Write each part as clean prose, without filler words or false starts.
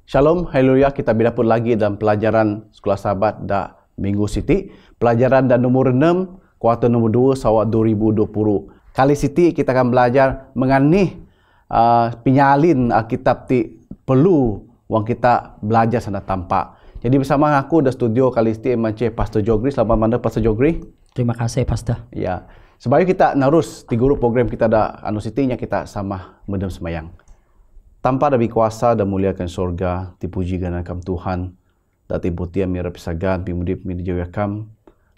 Shalom, haleluya, kita berdapat lagi dalam pelajaran Sekolah Sahabat da Minggu Siti. Pelajaran dan nomor 6, kuartal nomor 2, sawat 2020. Kali Siti kita akan belajar mengenai penyalin Alkitab ti perlu wang kita belajar sana tampak. Jadi bersama aku da studio kali Siti macam Pastor Jogri. Selamat mana Pastor Jogri. Terima kasih Pastor. Ya, sebab kita narus di guru program kita da anu Sitinya kita sama mendem semayang. Tanpa ada kuasa dan muliakan surga, dipuji ganakam Tuhan, dan tibutia mira pisagan, pimudip mi dijawakam,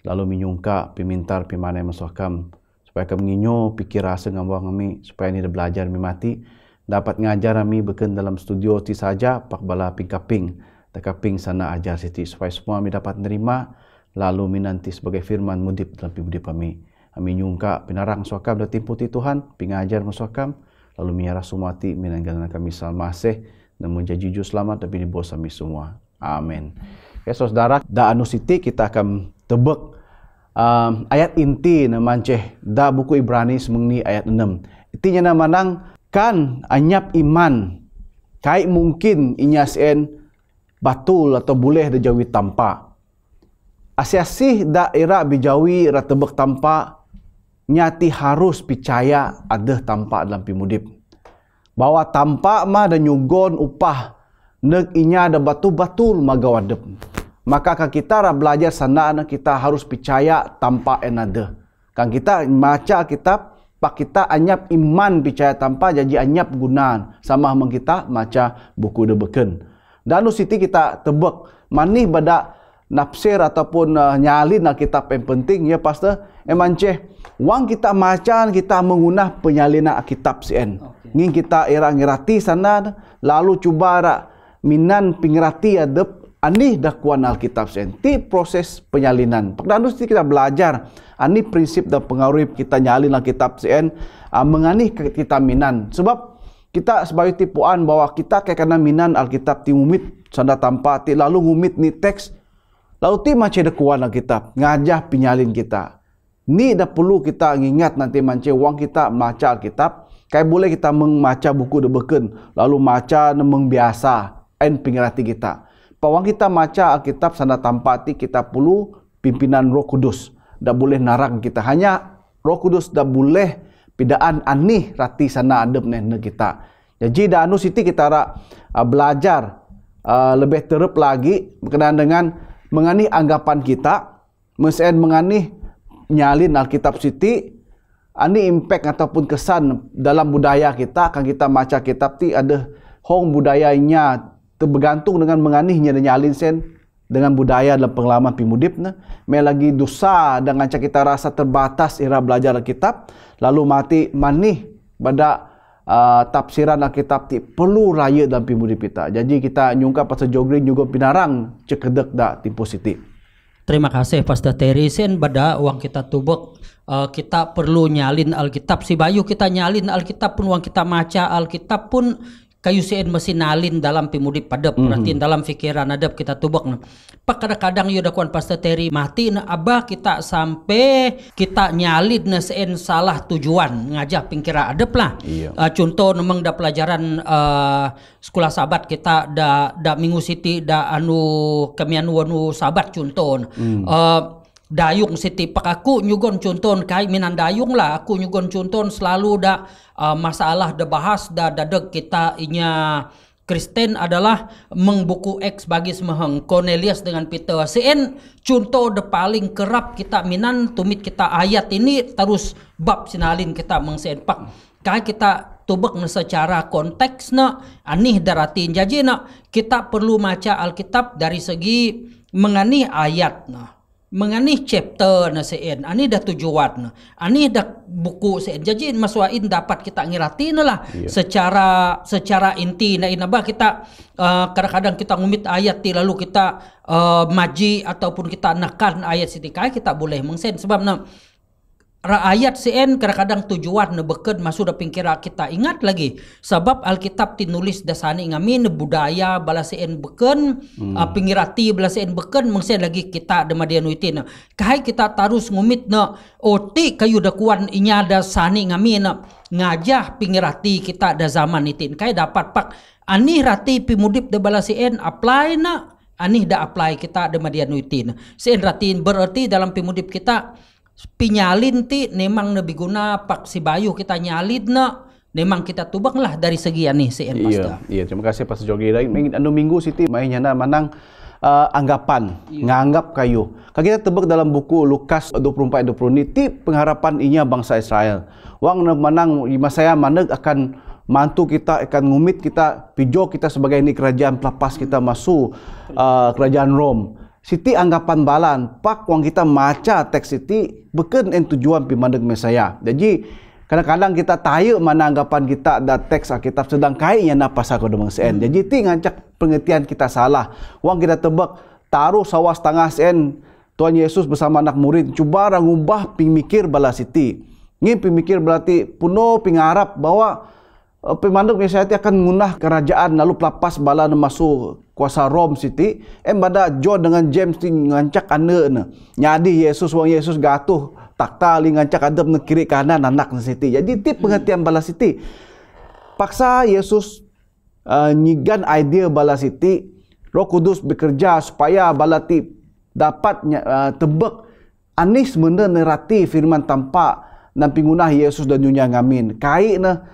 lalu minyungka, pimintar, pimanai masuakam, supaya kami nginyo, pikir rasa ngambang kami, supaya ini belajar mi mati, dapat ngajar kami beken dalam studio ti saja, pak bala pingkaping, takaping sana ajar siti, supaya semua kami dapat menerima, lalu minanti sebagai firman mudip dalam pimudip kami. Kami nyungka, pinarang suakam, dan timputi Tuhan, pingajar masuakam, lalu miara sumati minanggalan kami salmaseh dan menjadi jujur selamat tapi dibos kami semua. Amin. Ya saudara, da anu siti kita akan tebak ayat inti na manceh da buku Ibrani semengni ayat 6. Intinya na manang kan anyap iman kai mungkin inyasien batul atau boleh dijawi tanpa. Asyasih daerah bijawi ra tebak tanpa nyati harus percaya ada tampak dalam pimudip. Bahawa tampak mah dan nyugon upah neg inya ada batu-batul magawadep. Maka kan kita belajar sana kita harus percaya tampak en ada. Kan kita baca kitab pak kita anyap iman percaya tanpa jadi anyap gunaan sama meng kita baca buku debeken. Dan nu siti kita tebak manih bada nafsir ataupun nyalin kitab yang penting ya pastor emanceh wang kita macan kita mengunah penyalinan kitab sien ngin kita ngirati sana lalu cuba ra minan pingrati adep ani dakwaan Alkitab sien ti proses penyalinan pakdanus kita belajar ani prinsip dan pengaruh kita nyalin Alkitab sien menganih kita minan sebab kita sebagai tipuan bahwa kita kekana minan Alkitab ti ngumit sanda tanpa ti lalu ngumit ni teks lalu ti macam ada kuan Alkitab ngajah penyalin kita. Ni dah perlu kita ingat nanti macam wang kita baca Alkitab, kayak boleh kita membaca buku debeken, lalu baca nemeng biasa en pengerti kita. Pawang kita baca Alkitab sana tampati kita perlu pimpinan Roh Kudus. Dah boleh narang kita. Hanya Roh Kudus dah boleh pidaan anih rati sana adep neh kita. Jadi dah anu siti kita belajar lebih terep lagi berkenaan dengan menganih anggapan kita, mesen menganih nyalin Alkitab siti, ani impact ataupun kesan dalam budaya kita, akan kita baca kitab ti ada hong budayanya terbergantung dengan menganihnya dan nyalin sen dengan budaya dalam pengalaman pimudip na, lagi dosa dengan kita rasa terbatas era belajar Alkitab, lalu mati manih pada tafsiran Alkitab ti perlu raya dalam pimudip kita. Jadi kita nyungka Pastor Jogri juga pinarang cekedek da timpo siti. Terima kasih Pastor Terry sen bada uang kita tubek kita perlu nyalin Alkitab si bayu kita nyalin Alkitab pun uang kita maca Alkitab pun kayu sen mesin nalin dalam pimudip padep perhatiin dalam fikiran adep kita tubek nah. Pak kadang-kadang yuda kuan Pastor Terry mati na abah kita sampai kita nyalin na sen salah tujuan ngajak pingkira adep lah. Iya. Contoh nemeng da pelajaran Sekolah Sahabat kita da Minggu Siti da anu kami anu sahabat contoh. Dayung siti pak aku nyugon contoh kai minan dayung lah aku nyugon contoh selalu da masalah da bahas da dadeg kita inya Kristen adalah mengbuku X bagi semahang Cornelius dengan Peter sen contoh da paling kerap kita minan tumit kita ayat ini terus bab sinalin kita mengsen pak kai kita tubek na secara konteks na anih daratin jadi na kita perlu baca Alkitab dari segi menganih ayat na menganih chapter na seen ani dah tujuan na ani dah buku seen jadi masuain dapat kita ngirati na lah secara inti na inaba kita kadang-kadang kita ngumit ayat ti lalu kita maji ataupun kita nekan ayat sitikai kita boleh mengsen sebab na ayat sen kadang-kadang tujuan na beken masuk da pingkira kita ingat lagi sebab Alkitab tinulis dasani ngamin budaya bala sen beken pingirati bala sen beken mengsen lagi kita da madianuitin kahai kita tarus ngumit na oti kayu da kuan inya da sani ngamin ngajah pingirati kita da zaman itin kai dapat pak ani rati pimudip da bala sen apply na ani da apply kita da madianuitin sen ratin berarti dalam pimudip kita pinyalin ti memang lebih guna pak si Bayu kita nyalin na memang kita tubang lah dari segi ani CN Pastor. Iya, terima kasih Pastor Jogi. Anu minggu Siti mainnya manang anggapan, nganggap kayu. Kalau kita tebak dalam buku Lukas 24-20 ni ti pengharapan inya bangsa Israel. Wang menang saya maneg akan mantu kita akan ngumit kita pijo kita sebagai ini kerajaan pelapas kita masuk kerajaan Rom. Siti anggapan balan pak wang kita maca teks Siti beken en tujuan pimandeg Mesaya. Jadi kadang-kadang kita tahu mana anggapan kita ada teks Alkitab sedang kaitnya na pasal kodong sen. Jadi ti ngancak pengertian kita salah. Wang kita tebak taruh sawas setengah sen Tuhan Yesus bersama anak murid cuba rangubah pimikir bala Siti. Ini pimikir berarti puno pingarap bahwa pemanduk Mesaya akan ngunah kerajaan lalu pelapas bala masuk kuasa Rom Siti bada John dengan James ti ngancak ane nyadi Yesus wang Yesus gatuh takta li ngancak adep ne kiri kanan anak Siti. Jadi tip pengertian bala Siti paksa Yesus nyigan idea bala Siti Roh Kudus bekerja supaya bala ti dapat tebek anis benda nerati firman tampak dan pingunah Yesus dan dunia ngamin kai na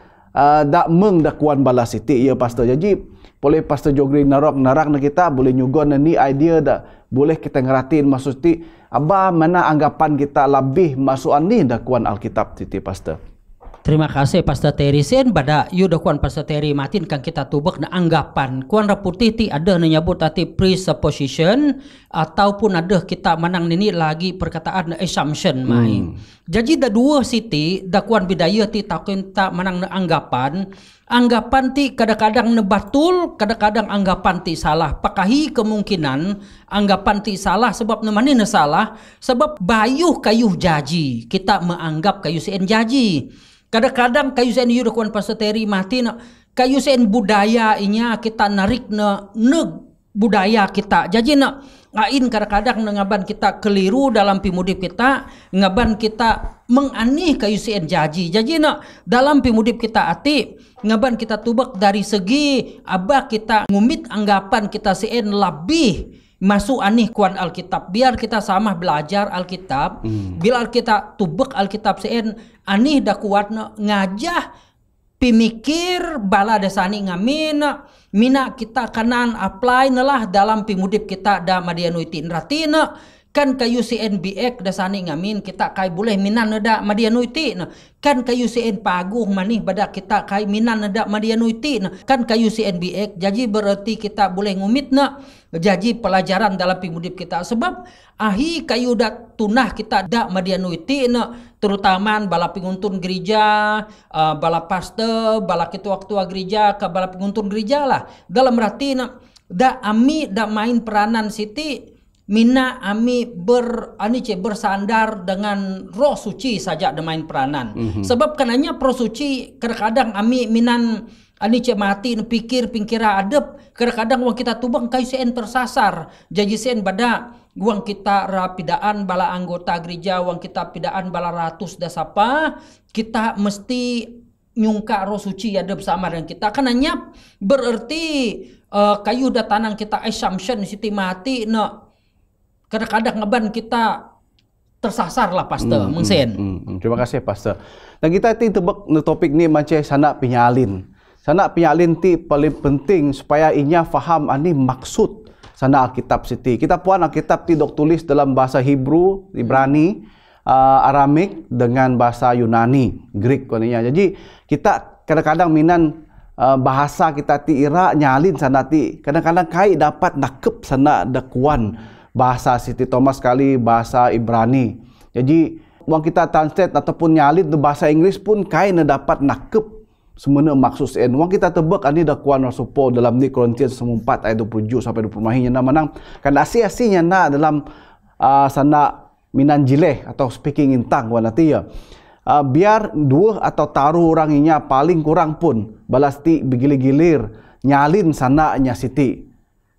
dak meng dakuan bala Siti ya Pastor. Jadi boleh Pastor Jogri narak na kita boleh nyugon ni idea dah boleh kita ngeratin maksud ti aba mana anggapan kita lebih masuk ni dakuan Alkitab Siti Pastor. Terima kasih Pastor Terry sen pada yu dakuan Pastor Terry matin kan kita tubek na anggapan kuan raputi ti ada na nyabut ati presupposition ataupun ada kita manang nini lagi perkataan na assumption main. Jadi da dua Siti dakuan bidaya ti takun ta manang na anggapan ti kadang-kadang nebatul, kadang-kadang anggapan ti salah. Pakahi kemungkinan anggapan ti salah sebab nemani na salah sebab bayuh kayuh jaji. Kita menganggap kayu sen jaji. Kadang-kadang kayu sen yu dakuan Pastor Terry mati na kayu sen budaya inya kita narik na budaya kita. Jadi na lain kadang-kadang ngaban kita keliru dalam pimudip kita, ngaban kita menganih kayu sen jaji. Jadi na dalam pimudip kita ati ngaban kita tubak dari segi abah kita ngumit anggapan kita sen lebih masuk anih kuan Alkitab biar kita sama belajar Alkitab biar kita tubek Alkitab sen anih da kuat ngajah pimikir bala dasani ngamin mina kita kanan apply nalah dalam pimudip kita da madianuitin ratina kan kayu CN biek dasani ngamin kita kai boleh minan da madianuiti kan kayu CN paguh manih bada kita kai minan da madianuiti kan kayu CN biek jadi berarti kita boleh ngumit na jadi pelajaran dalam pimudip kita sebab ahi kayu da tunah kita da madianuiti terutama bala penguntun gereja bala pastor bala ketua-ketua gereja ke bala penguntun gereja lah dalam rati da ami da main peranan Siti mina ami bersandar dengan roh suci saja demain peranan. Sebab kananya roh suci kadang-kadang ami minan mati pikir pingkira adep kadang-kadang wang kita tubang kayu sen tersasar. Jadi sen bada wang kita rapidaan bala anggota gereja wang kita pidaan bala ratus dasapa kita mesti nyungka roh suci adep sama dengan kita kananya berarti kayu datanang kita assumption Siti mati kadang-kadang ngeban kita tersasar lah Pastor mengsen. Terima kasih Pastor. Dan kita tebak topik ni macam sana penyalin. Sana penyalin ti paling penting supaya inya faham ani maksud sana Alkitab Siti. Kita puan Alkitab ti dok tulis dalam bahasa Hebrew, Ibrani, Aramik dengan bahasa Yunani, Greek konenya. Jadi kita kadang-kadang minan bahasa kita ti ira nyalin sana ti. Kadang-kadang kai dapat nakep sana dakuan bahasa Siti Thomas kali bahasa Ibrani. Jadi wang kita translate ataupun nyalin tu bahasa Inggris pun kai na dapat nakep semena maksud sen. Wang kita tebak ani dakuan Rasul Paul dalam ni Korintius 4 ayat 27 sampai 20 mahinya na manang kan asi-asinya na dalam sana minan jileh atau speaking in tongue nanti ya. Biar dua atau taruh orangnya paling kurang pun balasti bergilir-gilir nyalin sananya Siti.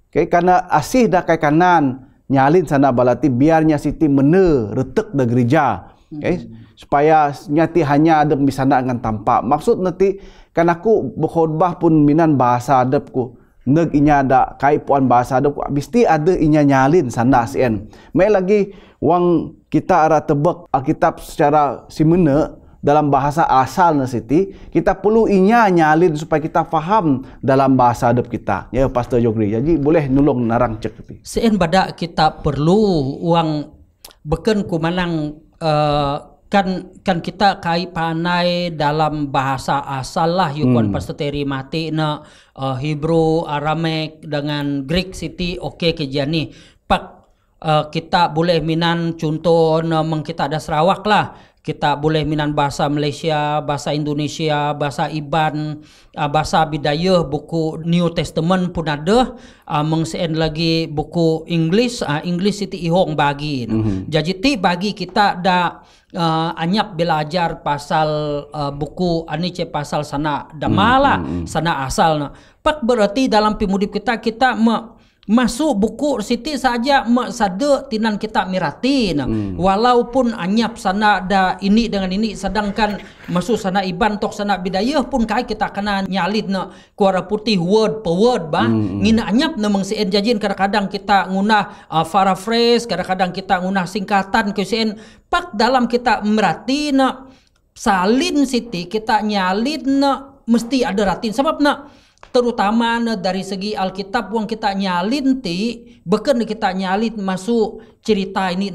Okay, karena asih dah kai kanan nyalin sana balati biarnya Siti mene retek da gereja. Okay, supaya nyati hanya ada di sana dengan tampak. Maksud nanti kan aku berkhotbah pun minan bahasa adabku. Neg inya ada kai puan bahasa adabku. Mesti ada inya nyalin sana sien. Mai lagi wang kita arah tebak Alkitab secara simene dalam bahasa asal na Siti, kita perlu inya nyalin supaya kita faham dalam bahasa adab kita. Ya Pastor Jogri. Jadi boleh nulung narang cek tapi. Sien badak kita perlu uang beken kumanang kan kita kai panai dalam bahasa asal lah yukon Pastor Terry mati na Hebrew, Aramek dengan Greek Siti oke kejani pak kita boleh minan contoh memang kita ada Sarawak lah. Kita boleh minan bahasa Malaysia, bahasa Indonesia, bahasa Iban, bahasa Bidayah, buku New Testament pun ada. Mengseen lagi buku English, English itu ihong bagi. Jadi ti bagi kita dah anyap belajar pasal buku ani ce pasal sana damala, sana asal. Pak berarti dalam pimudip kita masuk buku Siti saja sada tinan kita mirati walaupun anyap sana ada ini dengan ini sedangkan masuk sana Iban tok sana Bidayah pun kai kita kena nyalin kuara putih word per word ngina anyap namang sien jajin kadang-kadang kita ngunah paraphrase kadang-kadang kita ngunah singkatan ke sien pak dalam kita merati salin Siti kita nyalin mesti ada ratin sebab terutama dari segi Alkitab wang kita nyalin ti beken kita nyalin masuk cerita ini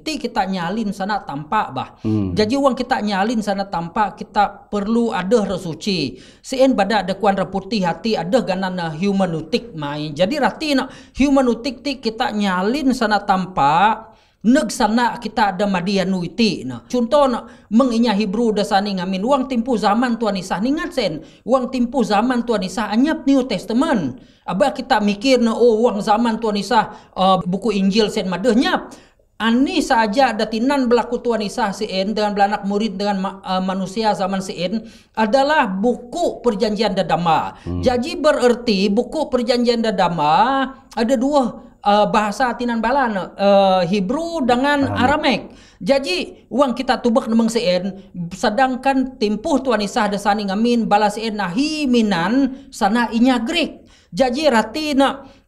ti kita nyalin sana tampak bah. Jadi wang kita nyalin sana tampak kita perlu ada resuci. Sien bada ada kuan reputih hati ada ganana humanutik main. Jadi rati humanutik ti kita nyalin sana tampak neg sana kita ada madianuiti contoh menginya Hebrew dasani ngamin uang timpu zaman Tuhan Isa ningat sen uang timpu zaman Tuhan Isa anyap New Testament abah kita mikir uang zaman Tuhan Isa buku Injil sen madehnya ani saja datinan berlaku Tuhan Isa sen dengan belanak murid dengan manusia zaman sen adalah buku perjanjian dadama. Jadi berarti buku perjanjian dadama ada dua bahasa tinan balan Hebrew dengan Aramek. Jadi uang kita tubak nemang seen sedangkan timpuh Tuhan Isa dasani ngamin bala seen nahi minan sana inya Greek. Jadi rati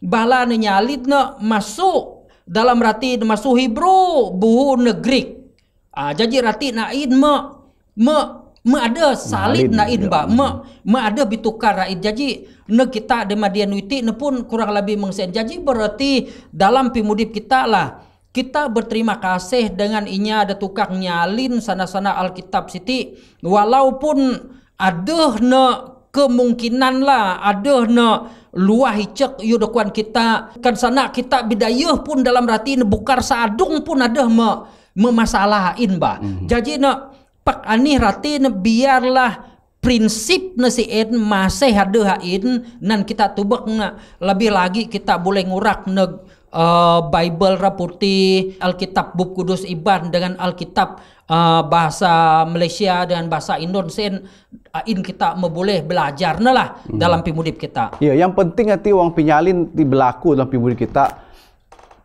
bala nyalid masuk dalam rati masuk Hebrew buhu Greek. Jadi rati nain ada salid nain ba ada bitukar raid. Jadi kita demadianuiti pun kurang lebih mengsen. Jadi berarti dalam pimudip kita lah kita berterima kasih dengan inya ada tukang nyalin sana-sana Alkitab Siti walaupun ada kemungkinan lah ada luah hicek yudakuan kita kan sana kita Bidayah pun dalam rati bukar sadung pun ada memasalahin ba. Jadi pak ani rati biarlah prinsip sien masih ada hain nan kita tubak lebih lagi kita boleh ngurak Bible raputi Alkitab Bub Kudus Iban dengan Alkitab bahasa Malaysia dengan bahasa Indonesia in kita boleh belajar lah dalam pimudip kita. Ya, yang penting nanti wang pinyalin di berlaku dalam pimudip kita.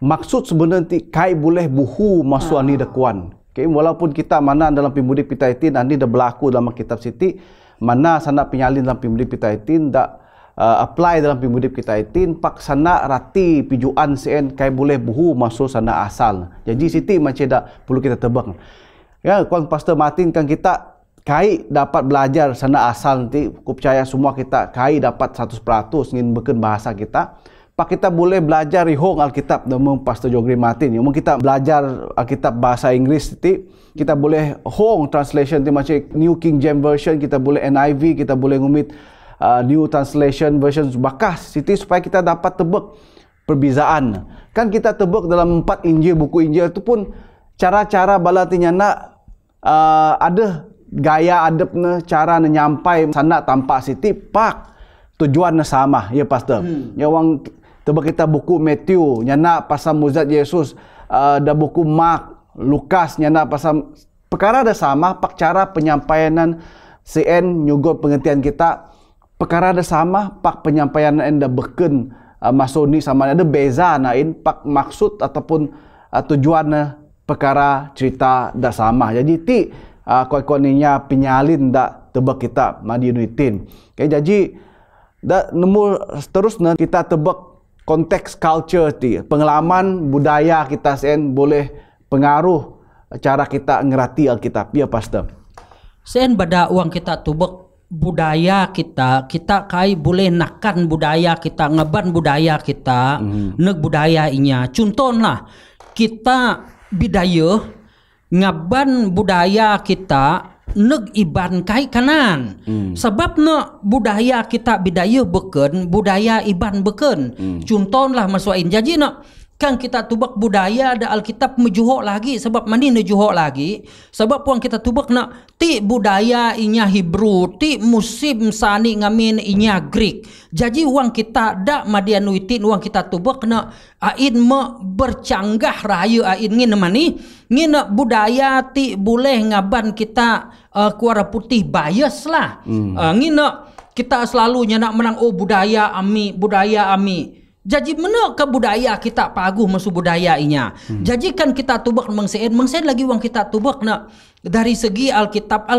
Maksud sebenarnya kai boleh buhu masuk ani dakuan. Okay, walaupun kita mana dalam pimudip kita itu nanti dah berlaku dalam kitab Siti mana sana penyalin dalam pimudip kita itu dak apply dalam pimudip kita itu pak sana rati pijuan sen kai boleh buhu masuk sana asal. Jadi Siti macam dak perlu kita tebak. Ya, kuan Pastor Martin kan kita kai dapat belajar sana asal nanti aku percaya semua kita kai dapat 100% ingin beken bahasa kita. Pak kita boleh belajar ihong Alkitab dengan Pastor Jogri Martin. Yang kita belajar Alkitab bahasa Inggris nanti kita boleh hong translation macam New King James Version, kita boleh NIV, kita boleh ngumit New Translation Version bakas Siti supaya kita dapat tebak perbezaan. Kan kita tebak dalam 4 Injil, buku Injil itu pun cara-cara balatinya ada gaya adabnya, cara nyampai sana tampak Siti pak tujuannya sama ya Pastor. Ya wang tebak kita buku Matthew nyana pasal muzat Yesus, ada buku Mark Lukas nyana pasal perkara ada sama, pak cara penyampaianan CN nyugot pengertian kita perkara ada sama, pak penyampaian anda beken masoni sama ada beza nain pak maksud ataupun tujuan perkara cerita dah sama. Jadi ti koi-koinya penyalin dak tebak kita madinuitin. Okay, jadi dak nemu terus kita tebak konteks culture ti, pengalaman budaya kita sen boleh pengaruh cara kita ngerti Alkitab. Ya pastor. Sen bada uang kita tubek budaya kita kai boleh nakan budaya kita, ngeban budaya kita, neg budaya inya. Contohlah kita bidaya ngaban budaya kita neg iban kai kanan. Sebab na budaya kita bidaya beken, budaya iban beken. Contohlah masuain. Jadi na kan kita tubak budaya ada Alkitab mejuhok lagi. Sebab mani nejuhok lagi? Sebab puang kita tubak na ti budaya inya Hebrew, ti musim sani ngamin inya Greek. Jadi uang kita dak madianuitin uang kita tubak na ain me bercanggah raya ain ngin mani ngin budaya ti boleh ngaban kita kuara putih bias lah. Ngin kita selalu nak menang budaya ami. Jadi mana ke budaya kita paguh masuk budaya inya. Jadi kan kita tubak mengsen lagi uang kita tubak na dari segi Alkitab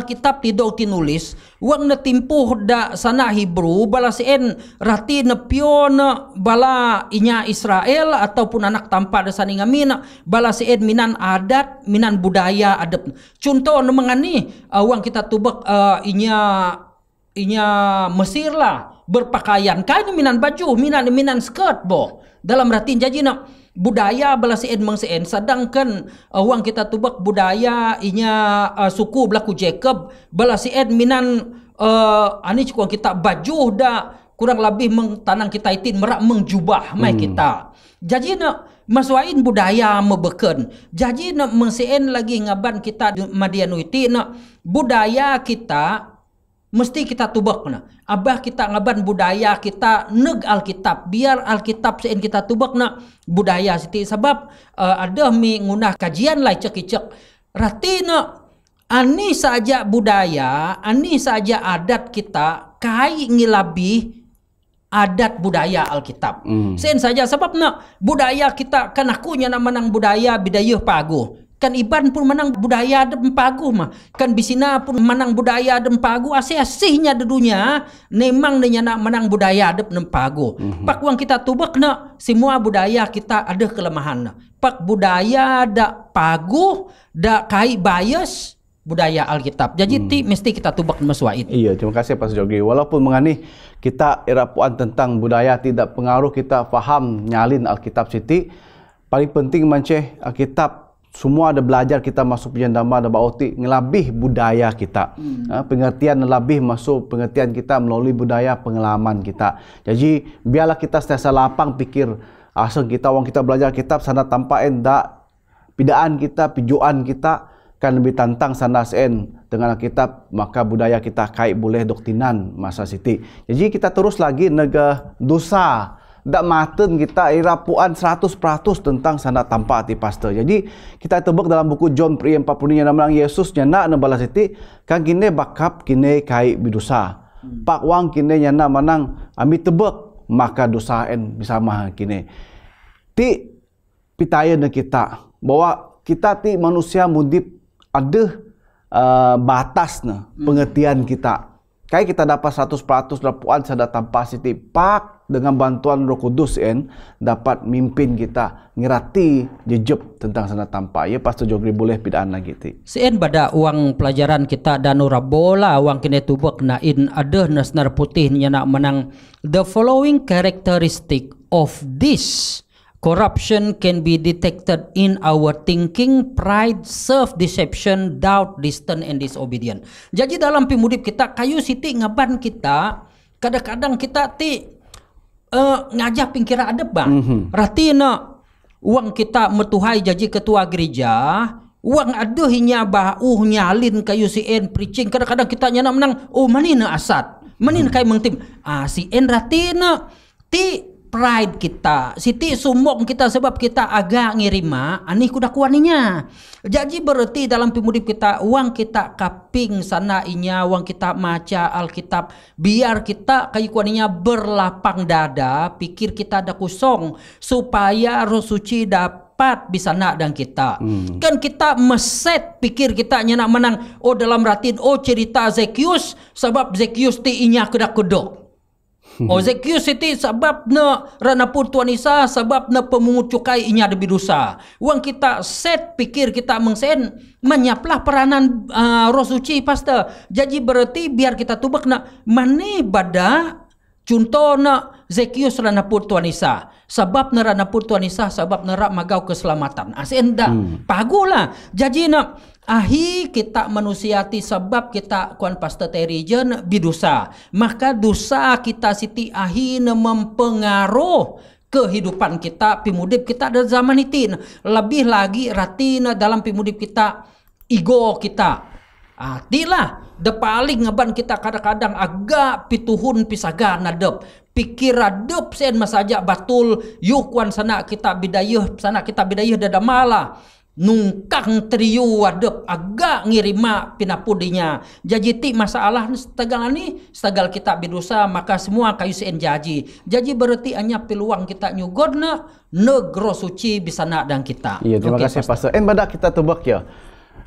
tidak tinulis uang na timpuh da sana Hebrew bala sen rati na pion bala inya Israel ataupun anak tanpa da sani ngamin bala sen minan adat minan budaya adab. Contoh na mengani uang kita tubak inya Mesir lah berpakaian kain minan baju minan skirt boh dalam ratin jadi nak budaya balasien mengsen sedangkan uang kita tubak budaya inya suku berlaku Jacob balasien minan ani cukup kita baju dah kurang lebih tanang kita itin merak mengjubah mai kita jadi nak masuain budaya mebeken jadi nak mengsen lagi ngaban kita madianuiti nak budaya kita mesti kita tubak na. Abah kita ngaban budaya kita neg Alkitab. Biar Alkitab sen kita tubak na budaya siti. Sebab ada mi ngunah kajian lai cek-cek. Rati na ani saja budaya, ani saja adat kita kai ngilabi adat budaya Alkitab. Sen saja sebab na budaya kita kan akunya na menang budaya bidayah paguh. Kan Iban pun menang budaya dem paguh mah. Kan Bisina pun menang budaya dem paguh. Asih-asihnya di dunia memang dia nak menang budaya dem paguh. Pak uang kita tubak na semua budaya kita ada kelemahan. Pak budaya dak paguh, dak kai bias budaya Alkitab. Jadi ti mesti kita tubak masuain. Iya, terima kasih Pak Jogi. Walaupun mengani kita irapuan tentang budaya tidak pengaruh kita faham nyalin Alkitab siti. Paling penting manceh Alkitab semua ada belajar kita masuk penjandama dan baoti ngelabih budaya kita. Pengertian lebih masuk pengertian kita melalui budaya pengalaman kita. Jadi biarlah kita sentiasa lapang pikir asal kita wang kita belajar kitab sana tanpa endak pidaan kita pijuan kita kan lebih tantang sana sen dengan kitab maka budaya kita kait boleh doktrinan masa siti. Jadi kita terus lagi nega dosa dak maten kita irapuan 100% tentang sana tanpa hati pastor. Jadi kita tebak dalam buku John 40 yang nama Yesus nyana na balas iti kan kini bakap kini kai bidosa. Pak wang kini nyana manang ami tebak maka dosa en bisa mah kini. Ti pitaya na kita bahwa kita ti manusia mudip ada batas na pengertian kita. Kayak kita dapat 100% lapuan sada tanpa siti pak dengan bantuan Roh Kudus dapat mimpin kita ngerati jejep tentang sana tanpa. Ya Pastor Jogri boleh pidaan lagi ti. Sen pada uang pelajaran kita dan rabola uang kini tubak na in ada nasnar putih nyana menang the following characteristic of this corruption can be detected in our thinking, pride, self-deception, doubt, distance, and disobedience. Jadi dalam pimudip kita, kayu siti ngaban kita, kadang-kadang kita ti ngajak pingkira adab bang. Rati na uang kita metuhai jadi ketua gereja, uang ada hinya bau nyalin kayu si en preaching. Kadang-kadang kita nyana menang, oh manina asat, manina kayu mengtim. Si en rati na ti pride kita, siti sombong kita sebab kita agak ngirima ani kuda kuaninya. Jadi berarti dalam pimudip kita uang kita kaping sana inya, uang kita maca Alkitab, biar kita kayu kuaninya berlapang dada, pikir kita ada kosong supaya Roh Suci dapat bisa nak dan kita. Kan kita meset pikir kita nyenak menang. Oh dalam ratin cerita Zekius sebab Zekius ti inya kedak kedok. Zekius itu sebab na ranapur Tuhan Isa sebab na pemungut cukai inya lebih dosa. Uang kita set pikir kita mengsen menyaplah peranan Roh Suci pastor. Jadi berarti biar kita tubak na mane bada contoh na Zekius ranapur Tuhan Isa. Sebab na ranapur Tuhan Isa sebab na magau keselamatan. Asen dah pagulah. Jadi na ahi kita manusiati sebab kita kuan pastor terijen bidosa. Maka dosa kita siti ahi na mempengaruh kehidupan kita, pimudip kita dalam zaman itu. Lebih lagi ratina dalam pimudip kita, ego kita. Tilah, de paling ngaban kita kadang-kadang agak pituhun pisaga nadep. Pikir adep sen masaja batul yuk kuan sana kita bidayah dada mala. Nungkang trio adep agak ngirima pinapudinya. Jadi ti masalah setagal ni setagal kita bidosa maka semua kayu sen jaji. Jadi berarti hanya peluang kita nyugodna negro suci bisa nak dan kita. Iya, terima kasih Pastor. Badak kita tebak ya.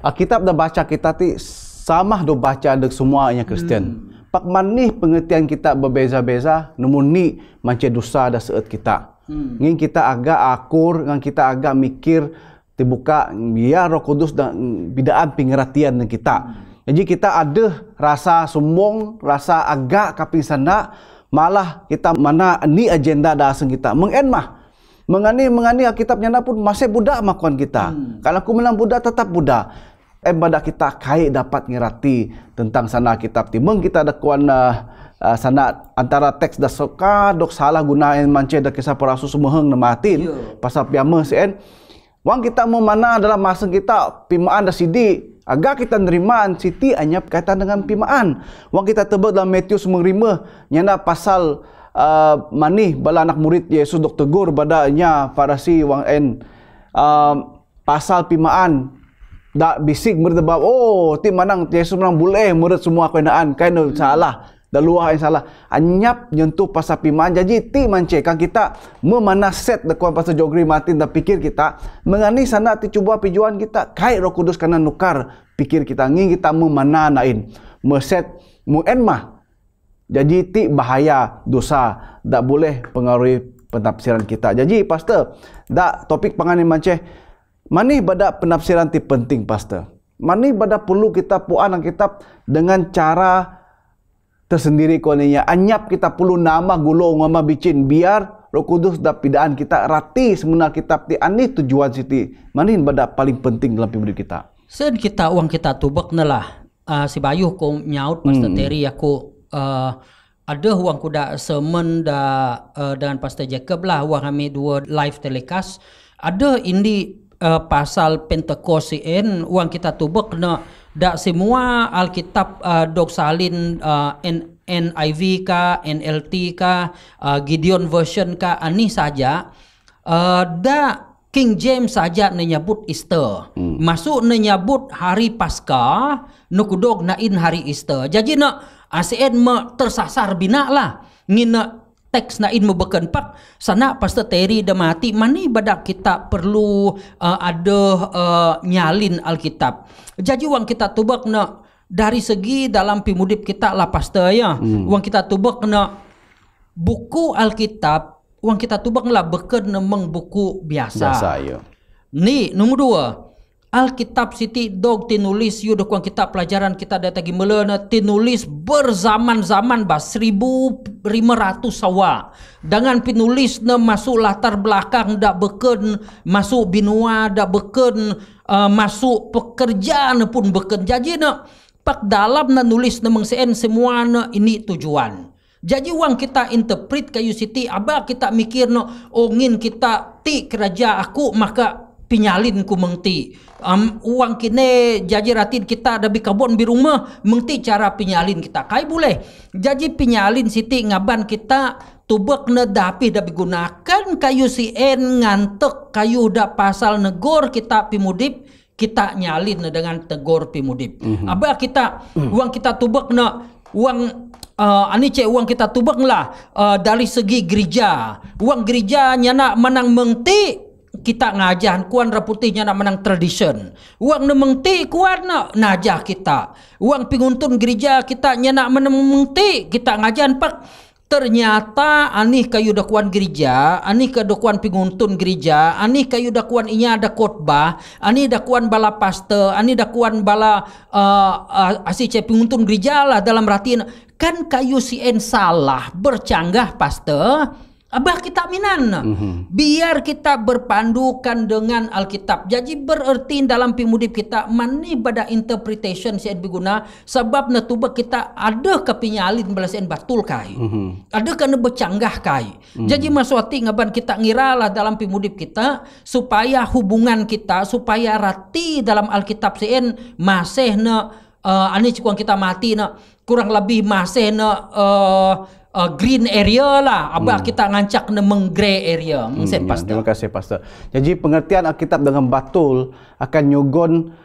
Alkitab dah baca kita ti sama do baca dek semuanya Kristen. Pak manih pengertian kita berbeza-beza, namun ni macam dosa dah seut kita. Ngin kita agak akur, ngin kita agak mikir dibuka biar Roh Kudus dan bidaan pengertian dengan kita. Jadi kita ada rasa sombong, rasa agak kaping sana, malah kita mana ni agenda dasar kita. Mengani Alkitab nyana pun masih budak makuan kita. Kalau aku menang budak tetap budak. Badak kita kaya dapat ngerti tentang sana kitab timeng kita ada kuan sana antara teks dah soka dok salah gunain mance dah kisah para rasul semeheng nematin pasal piama sen wang kita mau mana dalam masa kita pimaan dah sidi agak kita nerimaan siti hanya berkaitan dengan pimaan wang kita tebak dalam Matius 5 nyana pasal manih bala anak murid Yesus dok tegur badanya Farisi wang pasal pimaan dak bisik berdebab ti manang Yesus menang boleh murid semua kenaan kain salah dah luar yang salah anyap nyentuh pasal pimaan jadi ti mance kan kita memana set dekuan pasal jogri matin dah pikir kita mengani sana ti cuba pijuan kita kai Roh Kudus kana nukar pikir kita ngin kita memana nain meset muenmah jadi ti bahaya dosa dak boleh pengaruhi pentafsiran kita. Jadi pastor dak topik pangani mance mani bada penafsiran ti penting pastor. Mani bada perlu kita puan Alkitab dengan cara tersendiri konenya. Anyap kita perlu nama gulo ngama bicin biar Roh Kudus dah pidaan kita rati sebenarnya kitab ti ani tujuan siti. Mani bada paling penting dalam hidup kita. Sen kita uang kita tubak nalah. Si Bayuh ko nyaut pastor Terry aku ada uang kuda semen dengan pastor Jacob lah uang kami dua live telecast. Ada indi pasal Pentekosten uang kita tubek na dak semua Alkitab dok salin NIV ka NLT ka Gideon version ka ani saja King James saja menyebut Easter masuk menyebut hari Paskah nukudog nain hari Easter jadi na ASN tersasar bina lah ngina teks nain membeken pak sana pastor Terry dah mati mani badak kita perlu ada nyalin Alkitab. Jadi uang kita tubak na dari segi dalam pimudip kita lah pastor ya. Uang kita tubak na buku Alkitab uang kita tubak lah beken nemeng buku biasa. Ya. Ni nombor dua. Alkitab siti dog tinulis yu dokuan kitab pelajaran kita datagi melena tinulis berzaman-zaman 1500 sawa dengan penulis na masuk latar belakang dak beken masuk binua dak beken masuk pekerjaan pun beken jadi na pak dalam na nulis na mengsen semua na ini tujuan. Jadi uang kita interpret kayu siti abah kita mikir no ngin kita ti kerja aku maka pinyalin ku mengti uang kini jadi ratin kita ada di kabon di rumah mengti cara pinyalin kita kai boleh jadi pinyalin siti ngaban kita tubek nedapi dah digunakan kayu sien ngantek kayu dah pasal negor kita pimudip kita nyalin dengan tegor pimudip aba kita uang kita tubek na uang ani cek uang kita tubek lah dari segi gereja uang gereja nyana menang mengti kita ngajan kuan raputihnya nak menang tradition uang nemengti kuan nak najah kita uang pinguntun gereja kita nyana menang kita ngajan pak ternyata anih kayu dakuan gereja anih kedakuan pinguntun gereja anih kayu dakuan inya ada khotbah anih dakuan bala paste anih dakuan bala asice pinguntun gereja lah dalam ratin kan kayu sien salah bercanggah paste abah kita minan biar kita berpandukan dengan Alkitab jadi bererti dalam pimudip kita mani pada interpretation sian biguna sebab natubak kita ada kepinyalin belasan batul kai ada kena bercanggah kai jadi maswati ngaban kita ngiralah dalam pimudip kita supaya hubungan kita supaya rati dalam Alkitab sian masih na ani cikuang kita mati na kurang lebih masih na green area lah abah kita ngancak nemeng grey area terima kasih pastor jadi pengertian Alkitab dengan batul akan nyugon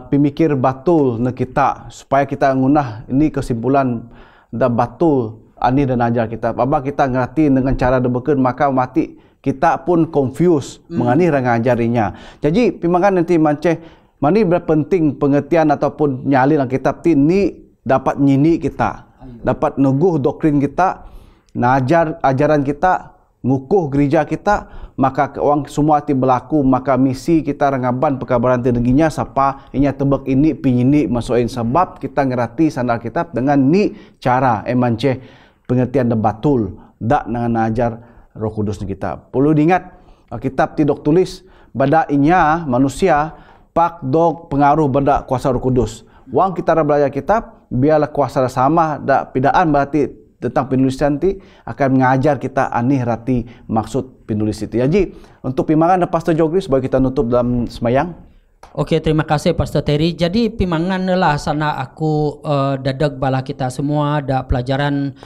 pemikir batul na kita supaya kita ngunah ini kesimpulan dah batul ani dan ajar kita abah kita ngerti dengan cara debeken maka mati kita pun confused mengani ngajarinya jadi pimangan nanti manceh mani berpenting pengertian ataupun nyalin Alkitab ini dapat nyini kita dapat neguh doktrin kita, najar ajaran kita, ngukuh gereja kita, maka uang semua ti berlaku, maka misi kita rengaban perkabaran terdenginya sapa inya tebek ini pinyini masukin sebab kita ngerti sandal kitab dengan ni cara emanceh pengertian debatul dak dengan ajar Roh Kudus kita. Perlu diingat kitab tidak tulis bada inya manusia pak dog pengaruh bada kuasa Roh Kudus. Wang kita belajar kitab biarlah kuasa sama dak pidaan berarti tentang penulisan ti akan mengajar kita anih rati maksud penulis itu. Jadi untuk pimangan Pastor Jogri supaya kita nutup dalam semayang. Oke, terima kasih Pastor Terry. Jadi pimangan lah sana aku dadag bala kita semua ada pelajaran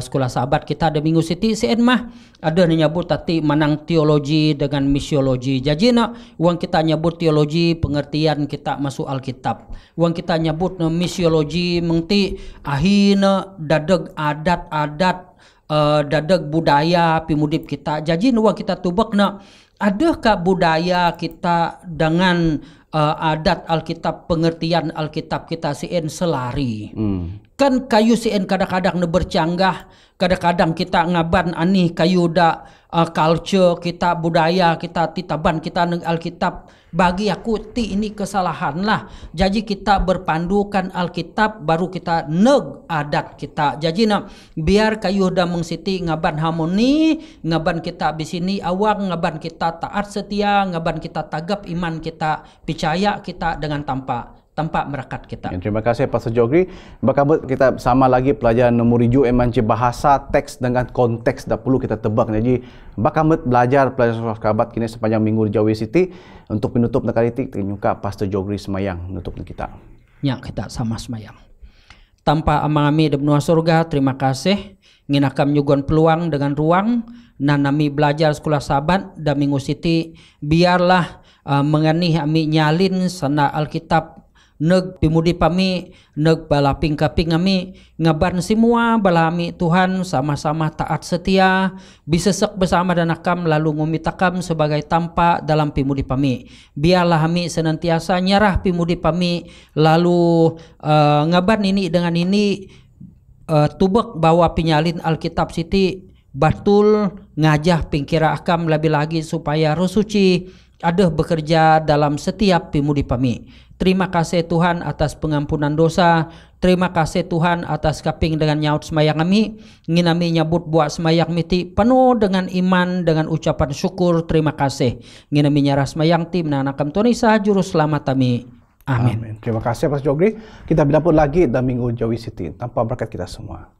sekolah sahabat kita ada minggu siti sen mah ada nyebut tadi manang teologi dengan misiologi. Jadi nak uang kita nyebut teologi pengertian kita masuk Alkitab. Uang kita nyebut misiologi mengti ahina dadag adat-adat dadag budaya pimudip kita. Jadi uang kita tubak nak adakah budaya kita dengan adat Alkitab pengertian Alkitab kita sien selari kan kayu sien kadang-kadang bercanggah kadang-kadang kita ngaban ani kayu da culture kita budaya kita titaban kita neng Alkitab bagi aku ti ini kesalahan lah jadi kita berpandukan Alkitab baru kita neg adat kita jadi nak biar kayu da mengsiti ngaban harmoni ngaban kita bisini awang ngaban kita taat setia ngaban kita tagap iman kita percaya kita dengan tanpa merakat kita. Terima kasih Pastor Jogri. Bakal kita sama lagi pelajaran nomor 7 emanci bahasa teks dengan konteks dah perlu kita tebak. Jadi bakal belajar pelajaran sahabat kini sepanjang minggu di Jawa City untuk penutup nakal itik ternyuka Pastor Jogri semayang menutup kita. Ya kita sama semayang. Tanpa amang-ami di benua surga, terima kasih nginakam nyugon peluang dengan ruang nanami belajar sekolah sahabat dan minggu City biarlah menganih ami nyalin sana Alkitab neg pimudi pami neg bala pingkaping ami ngaban semua bala ami Tuhan sama-sama taat setia bisesek bersama dan akam lalu ngumitakam sebagai tampak dalam pimudi pami biarlah ami senantiasa nyarah pimudi pami lalu ngaban ini dengan ini tubek bawa pinyalin Alkitab siti batul ngajah pingkira akam lebih lagi supaya Roh Suci ada bekerja dalam setiap pimudi pami. Terima kasih Tuhan atas pengampunan dosa. Terima kasih Tuhan atas kaping dengan nyaut semayang kami. Ingin kami nyabut buat semayang miti penuh dengan iman, dengan ucapan syukur. Terima kasih. Ingin kami nyarah semayang tim menanakam Tuhan Isa Juru Selamat kami. Amin. Terima kasih Pastor Jogri. Kita berjumpa lagi dalam minggu Jawi City. Tanpa berkat kita semua.